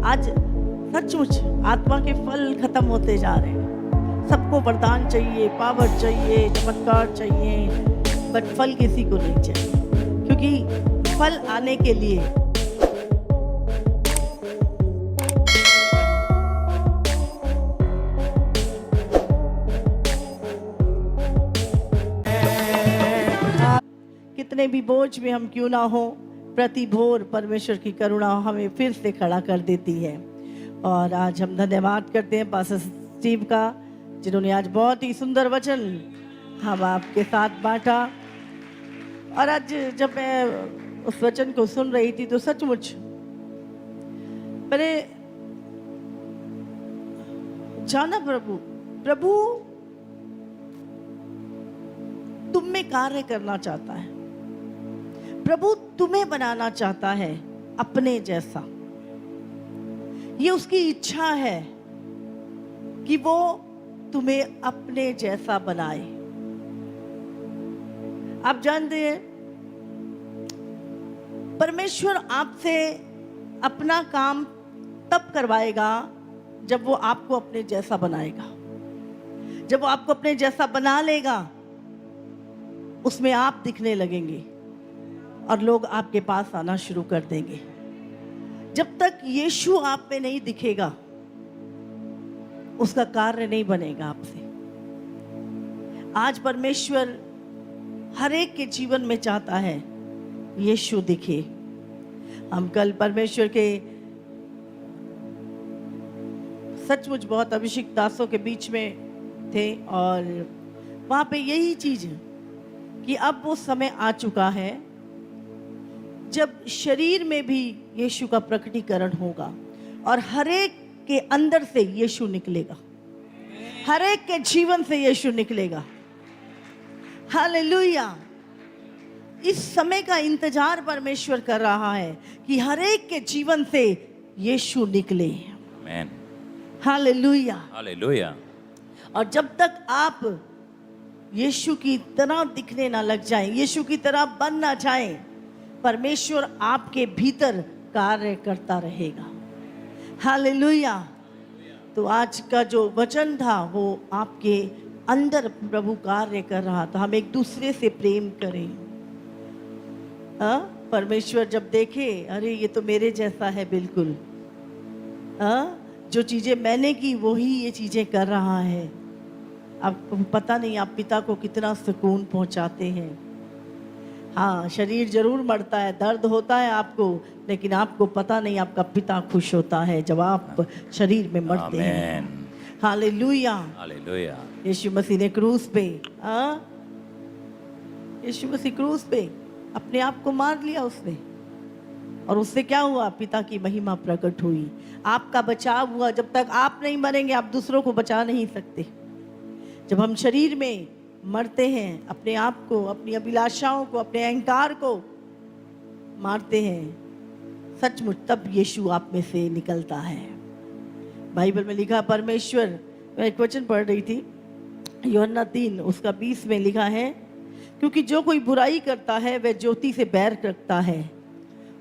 आज सचमुच आत्मा के फल खत्म होते जा रहे हैं। सबको वरदान चाहिए, पावर चाहिए, चमत्कार चाहिए, बट फल किसी को नहीं चाहिए, क्योंकि फल आने के लिए कितने भी बोझ में हम क्यों ना हो, प्रति भोर परमेश्वर की करुणा हमें फिर से खड़ा कर देती है। और आज हम धन्यवाद करते हैं पास्टर स्टीव का, जिन्होंने आज बहुत ही सुंदर वचन हम आपके साथ बांटा। और आज जब मैं उस वचन को सुन रही थी तो सचमुच मैंने जाना प्रभु तुम में कार्य करना चाहता है, प्रभु तुम्हें बनाना चाहता है अपने जैसा। ये उसकी इच्छा है कि वो तुम्हें अपने जैसा बनाए। आप जानते हैं परमेश्वर आपसे अपना काम तब करवाएगा जब वो आपको अपने जैसा बनाएगा। जब वो आपको अपने जैसा बना लेगा, उसमें आप दिखने लगेंगे और लोग आपके पास आना शुरू कर देंगे। जब तक यीशु आप पे नहीं दिखेगा, उसका कार्य नहीं बनेगा आपसे। आज परमेश्वर हर एक के जीवन में चाहता है यीशु दिखे। हम कल परमेश्वर के सचमुच बहुत अभिषिक्त दासों के बीच में थे और वहां पे यही चीज कि अब वो समय आ चुका है जब शरीर में भी यीशु का प्रकटीकरण होगा और हर एक के अंदर से यीशु निकलेगा, हर एक के जीवन से यीशु निकलेगा। हालेलुया। इस समय का इंतजार परमेश्वर कर रहा है कि हर एक के जीवन से यीशु निकले। आमीन। हालेलुया। हालेलुया। और जब तक आप यीशु की तरह दिखने ना लग जाएं, यीशु की तरह बन ना जाएं, परमेश्वर आपके भीतर कार्य करता रहेगा। हालेलुया। तो आज का जो वचन था वो आपके अंदर प्रभु कार्य कर रहा था। हम एक दूसरे से प्रेम करें। परमेश्वर जब देखे, अरे ये तो मेरे जैसा है बिल्कुल, जो चीजें मैंने की वही ये चीजें कर रहा है। आपको पता नहीं आप पिता को कितना सुकून पहुंचाते हैं। हाँ, शरीर जरूर मरता है, दर्द होता है आपको, लेकिन आपको पता नहीं आपका पिता खुश होता है जब आप शरीर में मरते हैं। हालेलुया। हालेलुया। यीशु मसीह ने क्रूस पे, यीशु मसीह क्रूस पे अपने आप को मार लिया उसने, और उससे क्या हुआ? पिता की महिमा प्रकट हुई, आपका बचाव हुआ। जब तक आप नहीं मरेंगे आप दूसरों को बचा नहीं सकते। जब हम शरीर में मरते हैं, अपने आप को, अपनी अभिलाषाओं को, अपने अहंकार को मारते हैं, सचमुच तब यीशु आप में से निकलता है। बाइबल में लिखा परमेश्वर, मैं एक वचन पढ़ रही थी यूहन्ना 3 उसका 20 में लिखा है, क्योंकि जो कोई बुराई करता है वह ज्योति से बैर रखता है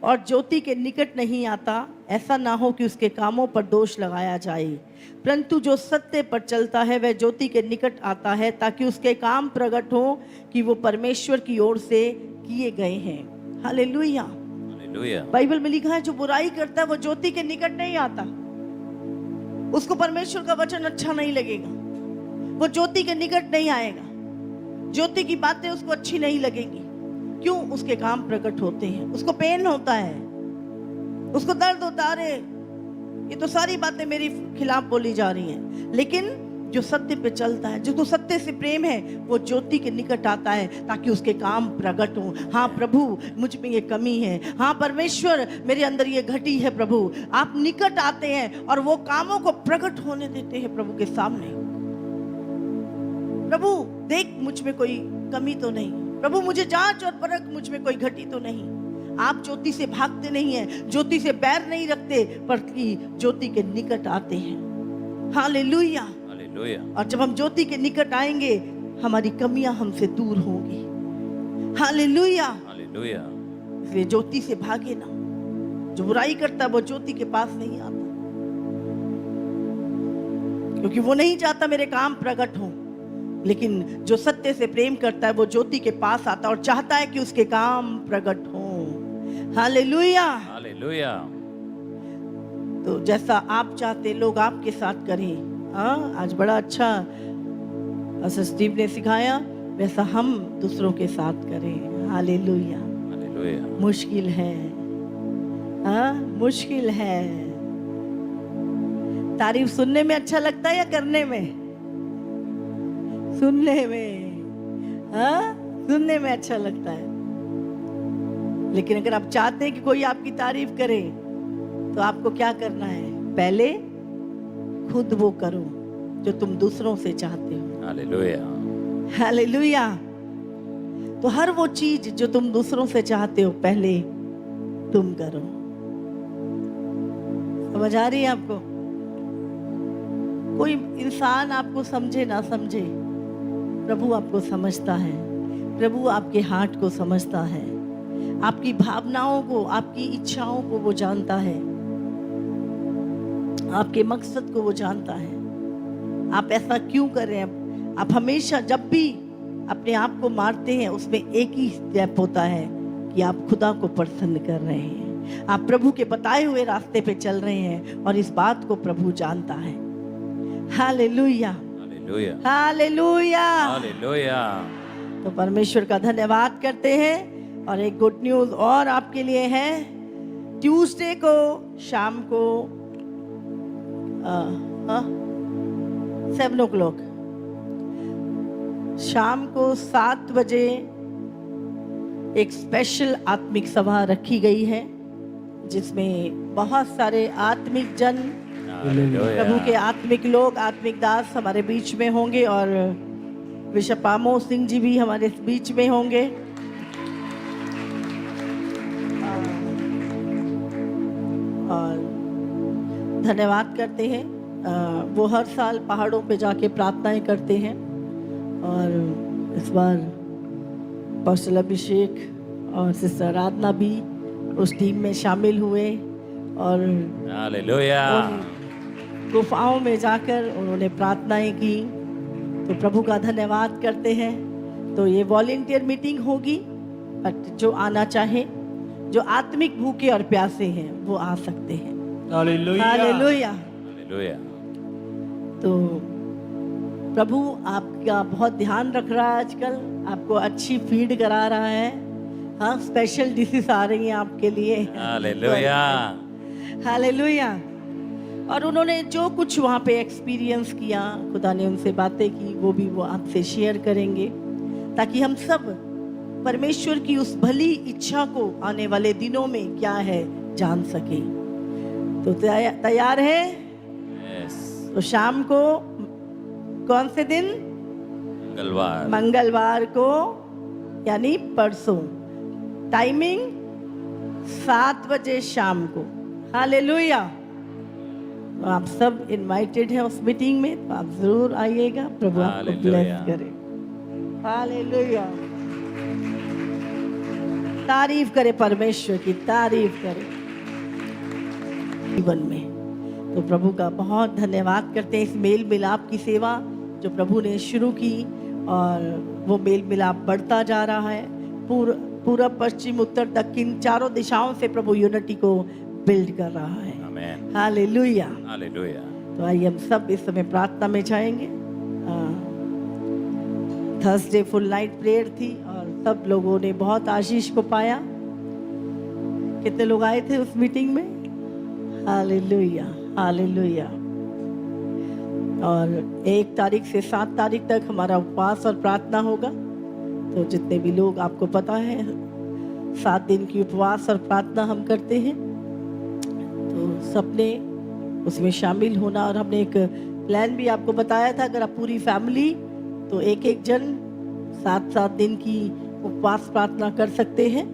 और ज्योति के निकट नहीं आता, ऐसा ना हो कि उसके कामों पर दोष लगाया जाए। परंतु जो सत्य पर चलता है वह ज्योति के निकट आता है, ताकि उसके काम प्रकट हो कि वो परमेश्वर की ओर से किए गए हैं। हालेलुया। हालेलुया। बाइबल में लिखा है जो बुराई करता है वो ज्योति के निकट नहीं आता, उसको परमेश्वर का वचन अच्छा नहीं लगेगा, वो ज्योति के निकट नहीं आएगा, ज्योति की बातें उसको अच्छी नहीं लगेंगी। क्यों? उसके काम प्रकट होते हैं, उसको पेन होता है, उसको दर्द होता है, अरे ये तो सारी बातें मेरे खिलाफ बोली जा रही हैं। लेकिन जो सत्य पे चलता है, जिसको सत्य से प्रेम है, वो ज्योति के निकट आता है ताकि उसके काम प्रकट हो। हाँ प्रभु, मुझ में ये कमी है, हाँ परमेश्वर मेरे अंदर ये घटी है। प्रभु आप निकट आते हैं और वो कामों को प्रकट होने देते हैं प्रभु के सामने। प्रभु देख मुझ में कोई कमी तो नहीं, प्रभु मुझे जांच और परख, मुझ में कोई घटी तो नहीं। आप ज्योति से भागते नहीं हैं, ज्योति से बैर नहीं रखते, बल्कि ज्योति के निकट आते हैं। हालेलुया। हालेलुया। और जब हम ज्योति के निकट आएंगे, हमारी कमियां हमसे दूर होंगी। हालेलुया। हालेलुया। इसलिए ज्योति से भागे ना। जो बुराई करता है वो ज्योति के पास नहीं आता। क्योंकि वो नहीं चाहता मेरे काम प्रकट हो, लेकिन जो सत्य से प्रेम करता है वो ज्योति के पास आता है और चाहता है कि उसके काम प्रकट हो। हालेलुया। हालेलुया। तो जैसा आप चाहते लोग आपके साथ करें। हाँ, आज बड़ा अच्छा पास्टर स्टीव ने सिखाया, वैसा हम दूसरों के साथ करें। हालेलुया। हालेलुया। मुश्किल है, हाँ मुश्किल है। तारीफ सुनने में अच्छा लगता है या करने में? सुनने में, हाँ सुनने में अच्छा लगता है। लेकिन अगर आप चाहते हैं कि कोई आपकी तारीफ करे तो आपको क्या करना है? पहले खुद वो करो जो तुम दूसरों से चाहते हो। हालेलुया। हालेलुया। तो हर वो चीज जो तुम दूसरों से चाहते हो पहले तुम करो। समझ आ रही है आपको? कोई इंसान आपको समझे ना समझे, प्रभु आपको समझता है। प्रभु आपके हार्ट को समझता है, आपकी भावनाओं को, आपकी इच्छाओं को वो जानता है, आपके मकसद को वो जानता है। आप ऐसा क्यों कर रहे हैं? आप हमेशा जब भी अपने आप को मारते हैं उसमें एक ही स्टेप होता है कि आप खुदा को प्रसन्न कर रहे हैं, आप प्रभु के बताए हुए रास्ते पे चल रहे हैं और इस बात को प्रभु जानता है। हालेलुया। हालेलुया। हालेलुया। हालेलुया। तो परमेश्वर का धन्यवाद करते हैं। और एक गुड न्यूज और आपके लिए है। ट्यूसडे को शाम को 7 o'clock, शाम को 7 बजे एक स्पेशल आत्मिक सभा रखी गई है, जिसमें बहुत सारे आत्मिक जन, प्रभु के आत्मिक लोग, आत्मिक दास हमारे बीच में होंगे और बिशप आमोस सिंह जी भी हमारे बीच में होंगे। और धन्यवाद करते हैं। वो हर साल पहाड़ों पे जाके प्रार्थनाएं करते हैं और इस बार पास्टर अभिषेक और सिस्टर आराधना भी उस टीम में शामिल हुए और हालेलुया। गुफाओं में जाकर उन्होंने प्रार्थनाएं की। तो प्रभु का धन्यवाद करते हैं। तो ये वॉलेंटियर मीटिंग होगी, बट जो आना चाहे, जो आत्मिक भूखे और प्यासे हैं वो आ सकते हैं। हालेलुया। हालेलुया। हालेलुया। तो प्रभु आपका बहुत ध्यान रख रहा है आजकल, आपको अच्छी फीड करा रहा है। हाँ, स्पेशल डिशेस आ रही हैं आपके लिए। हालेलुया। हालेलुया। और उन्होंने जो कुछ वहाँ पे एक्सपीरियंस किया, खुदा ने उनसे बातें की, वो भी वो आपसे शेयर करेंगे, ताकि हम सब परमेश्वर की उस भली इच्छा को आने वाले दिनों में क्या है जान सके। तो तैयार है? यस। तो शाम को कौन से दिन? मंगलवार। मंगलवार को, यानी परसों। टाइमिंग 7 बजे शाम को। हालेलुया। तो आप सब इनवाइटेड हैं उस मीटिंग में, तो आप जरूर आइएगा। प्रभु आपको ब्लेस करे। हालेलुया। तारीफ करे, परमेश्वर की तारीफ करे जीवन में। तो प्रभु का बहुत धन्यवाद करते हैं इस मेल मिलाप की सेवा जो प्रभु ने शुरू की, और वो मेल मिलाप बढ़ता जा रहा है। पूरब, पश्चिम, उत्तर, दक्षिण, चारों दिशाओं से प्रभु यूनिटी को बिल्ड कर रहा है। आमीन। हालेलुया। हालेलुया। तो आइए हम सब इस समय प्रार्थना में जाएंगे। थर्सडे फुल नाइट प्रेयर थी और सब लोगों ने बहुत आशीष को पाया। कितने लोग आए थे उस मीटिंग में? हालेलुया। हालेलुया। और 1 तारीख से 7 तारीख तक हमारा उपवास और प्रार्थना होगा। तो जितने भी लोग, आपको पता है 7 दिन की उपवास और प्रार्थना हम करते हैं, तो सबने उसमें शामिल होना। और हमने एक प्लान भी आपको बताया था, अगर आप पूरी फैमिली तो एक जन 7 दिन की उपवास प्रार्थना कर सकते हैं,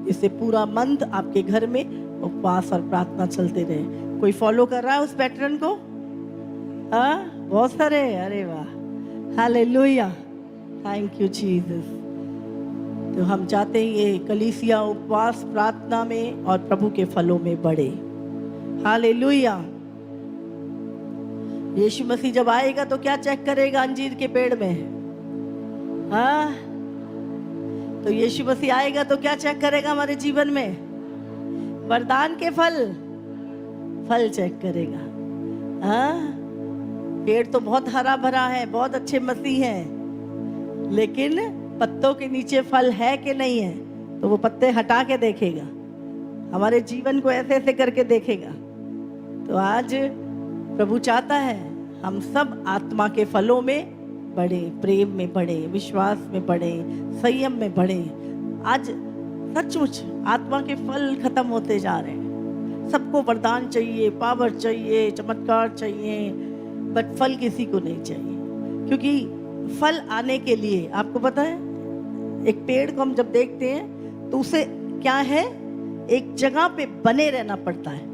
इससे पूरा मंथ आपके घर में उपवास और प्रार्थना चलते रहे। कोई फॉलो कर रहा है उस पैटर्न को? हाँ, बहुत सारे। अरे वाह, हालेलुया, थैंक यू जीसस। तो हम चाहते हैं ये कलीसिया उपवास प्रार्थना में और प्रभु के फलों में बढ़े। हालेलुया। यीशु मसीह जब आएगा तो क्या चेक करेगा अंजीर के पेड़ में? हाँ, तो यीशु मसीह आएगा तो क्या चेक करेगा हमारे जीवन में? वरदान के फल चेक करेगा। हाँ, पेड़ तो बहुत हरा भरा है, बहुत अच्छे मसीह हैं, लेकिन पत्तों के नीचे फल है कि नहीं है, तो वो पत्ते हटा के देखेगा, हमारे जीवन को ऐसे ऐसे करके देखेगा। तो आज प्रभु चाहता है हम सब आत्मा के फलों में बढ़े, प्रेम में बढ़े, विश्वास में बढ़े, संयम में बढ़े। आज सचमुच आत्मा के फल खत्म होते जा रहे हैं। सबको वरदान चाहिए, पावर चाहिए, चमत्कार चाहिए, बट फल किसी को नहीं चाहिए। क्योंकि फल आने के लिए आपको पता है, एक पेड़ को हम जब देखते हैं तो उसे क्या है, एक जगह पे बने रहना पड़ता है,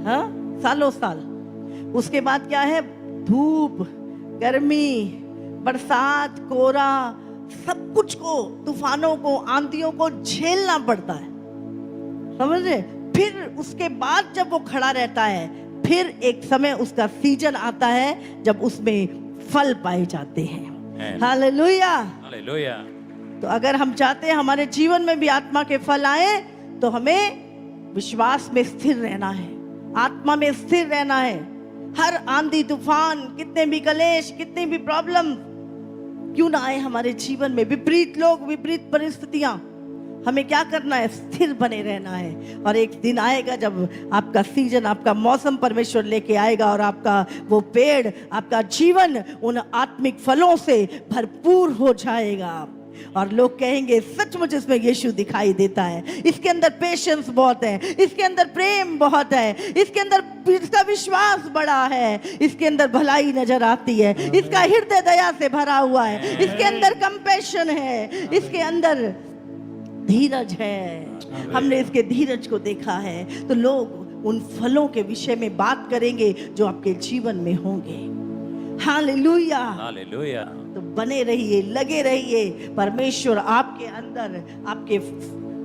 हाँ, सालों साल। उसके बाद क्या है, धूप, गर्मी, बरसात, कोहरा, सब कुछ को, तूफानों को, आंधियों को झेलना पड़ता है, समझ रहे? फिर उसके बाद जब वो खड़ा रहता है, फिर एक समय उसका सीजन आता है जब उसमें फल पाए जाते हैं। Hallelujah, hallelujah. तो अगर हम चाहते हैं हमारे जीवन में भी आत्मा के फल आए, तो हमें विश्वास में स्थिर रहना है, आत्मा में स्थिर रहना है। हर आंधी तूफान, कितने भी कलेश, कितनी भी प्रॉब्लम क्यों ना आए हमारे जीवन में, विपरीत लोग, विपरीत परिस्थितियां, हमें क्या करना है, स्थिर बने रहना है। और एक दिन आएगा जब आपका सीजन, आपका मौसम परमेश्वर लेके आएगा और आपका वो पेड़, आपका जीवन उन आत्मिक फलों से भरपूर हो जाएगा। और लोग कहेंगे सचमुच इसमें यीशु दिखाई देता है, इसके अंदर पेशेंस बहुत है, इसके अंदर प्रेम बहुत है, इसके अंदर इसका विश्वास बड़ा है, इसके अंदर भलाई नजर आती है, इसका हृदय दया से भरा हुआ है, इसके अंदर कंपैशन है, इसके अंदर धीरज है। हमने इसके धीरज को देखा है। तो लोग उन फलों के विषय में बात करेंगे जो आपके जीवन में होंगे। Hallelujah, hallelujah. तो बने रहिए, लगे रहिए। परमेश्वर आपके अंदर,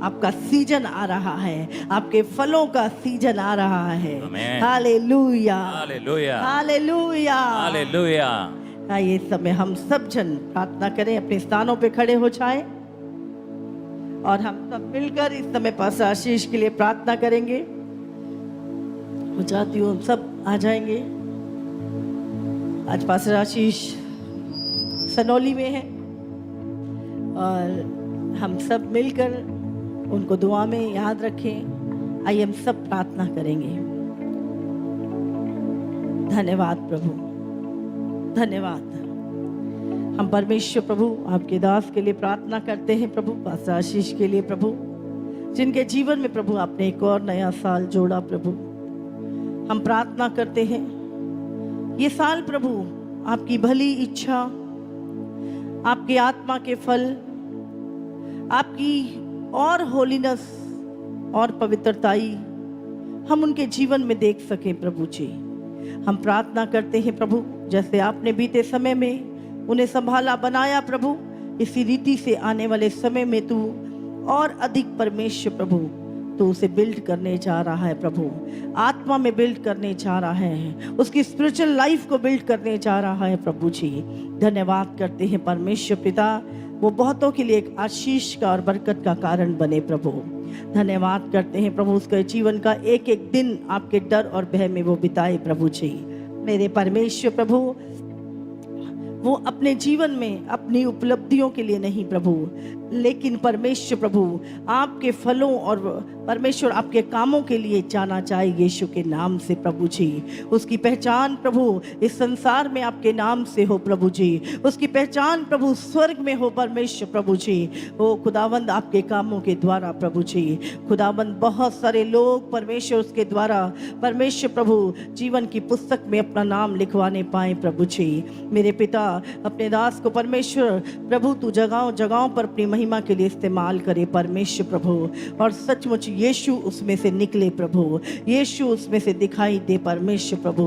आपका सीजन आ रहा है, आपके फलों का सीजन आ रहा है। Hallelujah, hallelujah, hallelujah, hallelujah. ये समय हम सब जन प्रार्थना करें, अपने स्थानों पे खड़े हो जाएं और हम सब मिलकर इस समय पास्टर आशीष के लिए प्रार्थना करेंगे। मैं चाहती हूँ सब आ जाएंगे। आज पास्टर आशीष सनौली में है और हम सब मिलकर उनको दुआ में याद रखें। आइए हम सब प्रार्थना करेंगे। धन्यवाद प्रभु, धन्यवाद। हम परमेश्वर प्रभु आपके दास के लिए प्रार्थना करते हैं प्रभु, पास्टर आशीष के लिए प्रभु, जिनके जीवन में प्रभु आपने एक और नया साल जोड़ा प्रभु। हम प्रार्थना करते हैं ये साल प्रभु आपकी भली इच्छा, आपके आत्मा के फल, आपकी और होलीनेस और पवित्रताई हम उनके जीवन में देख सकें प्रभु जी। हम प्रार्थना करते हैं प्रभु, जैसे आपने बीते समय में उन्हें संभाला, बनाया प्रभु, इसी रीति से आने वाले समय में तू और अधिक परमेश्वर प्रभु तो उसे बिल्ड करने जा रहा है प्रभु, आत्मा में बिल्ड करने जा रहा है, उसकी स्पिरिचुअल लाइफ को बिल्ड करने जा रहा है प्रभु जी। धन्यवाद करते हैं परमेश्वर पिता, वो बहुतों के लिए एक आशीष का और बरकत का कारण बने प्रभु। धन्यवाद करते हैं प्रभु, उसके जीवन का एक एक दिन आपके डर और भय में वो बिताए प्रभु जी। मेरे परमेश्वर प्रभु, वो अपने जीवन में अपनी उपलब्धियों के लिए नहीं प्रभु, लेकिन परमेश्वर प्रभु आपके फलों और परमेश्वर आपके कामों के लिए जाना चाहे यीशु के नाम से प्रभु जी। उसकी पहचान प्रभु इस संसार में आपके नाम से हो प्रभु जी, उसकी पहचान प्रभु स्वर्ग में हो परमेश्वर प्रभु जी। ओ खुदावंद आपके कामों के द्वारा प्रभु जी, खुदावंद बहुत सारे लोग परमेश्वर उसके द्वारा परमेश्वर प्रभु जीवन की पुस्तक में अपना नाम लिखवाने पाए प्रभु जी। मेरे पिता, अपने दास को परमेश्वर प्रभु तू जगहों जगहों पर अपनी महिमा के लिए इस्तेमाल करे परमेश्वर प्रभु, और सचमुच यीशु उसमें से निकले प्रभु, यीशु उसमें से दिखाई दे परमेश्वर प्रभु।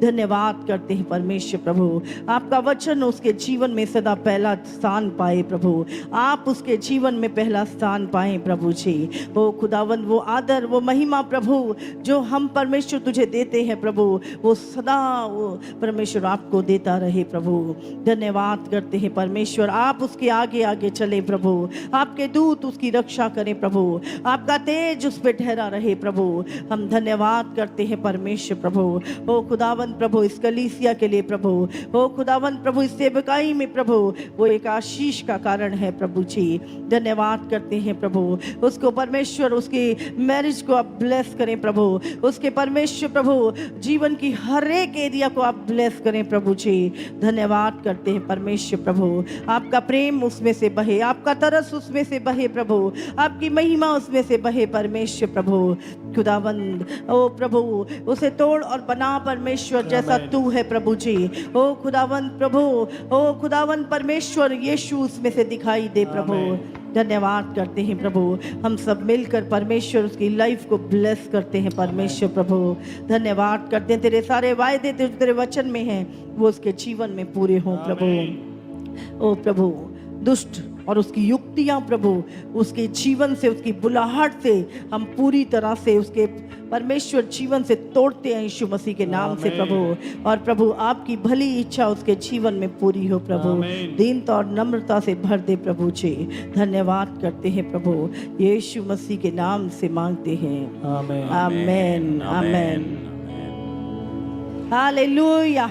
धन्यवाद करते हैं परमेश्वर प्रभु, आपका वचन उसके जीवन में सदा पहला स्थान पाए प्रभु, आप उसके जीवन में पहला स्थान पाए प्रभु जी। ओ खुदावंद वो आदर वो महिमा प्रभु जो हम परमेश्वर तुझे देते हैं प्रभु, वो सदा वो परमेश्वर आपको देता रहे प्रभु। धन्यवाद करते हैं परमेश्वर, आप उसके आगे आगे चले प्रभु, आपके दूत उसकी रक्षा करें प्रभु, आपका तेज उस पर ठहरा रहे प्रभु। हम धन्यवाद करते हैं परमेश्वर प्रभु। ओ खुदावंद प्रभु इस कलीसिया के लिए प्रभु, ओ खुदावंद प्रभु इस सेवकाई में प्रभु वो एक आशीष का कारण है प्रभु जी। धन्यवाद करते हैं प्रभु, उसको परमेश्वर उसकी मैरिज को आप ब्लेस करें प्रभु, उसके परमेश्वर प्रभु जीवन की हर एक एरिया को आप ब्लेस करें प्रभु जी। धन्यवाद करते हैं परमेश्वर प्रभु, आपका प्रेम उसमें से बहे, आपका तरस उसमें से बहे प्रभु, आपकी महिमा उसमें से बहे परमेश्वर प्रभु। खुदावंद ओ प्रभु उसे तोड़ और बना परमेश्वर जैसा तू है प्रभु जी। ओ खुदावंद प्रभु, ओ खुदावंद परमेश्वर यीशु उसमें से दिखाई दे प्रभु। धन्यवाद करते हैं प्रभु, हम सब मिलकर परमेश्वर उसकी लाइफ को ब्लेस करते हैं परमेश्वर प्रभु। धन्यवाद करते हैं, तेरे सारे वायदे तेरे वचन में हैं वो उसके जीवन में पूरे हों प्रभु। ओ प्रभु दुष्ट और उसकी युक्तियां प्रभु उसके जीवन से उसकी बुलाहट से हम पूरी तरह से उसके परमेश्वर जीवन से तोड़ते हैं यीशु मसीह के नाम से प्रभु। और प्रभु आपकी भली इच्छा उसके जीवन में पूरी हो प्रभु, दीनता और नम्रता से भर दे प्रभु जी। धन्यवाद करते हैं प्रभु, यीशु मसीह के नाम से मांगते हैं, आमेन आमेन। हालेलुया।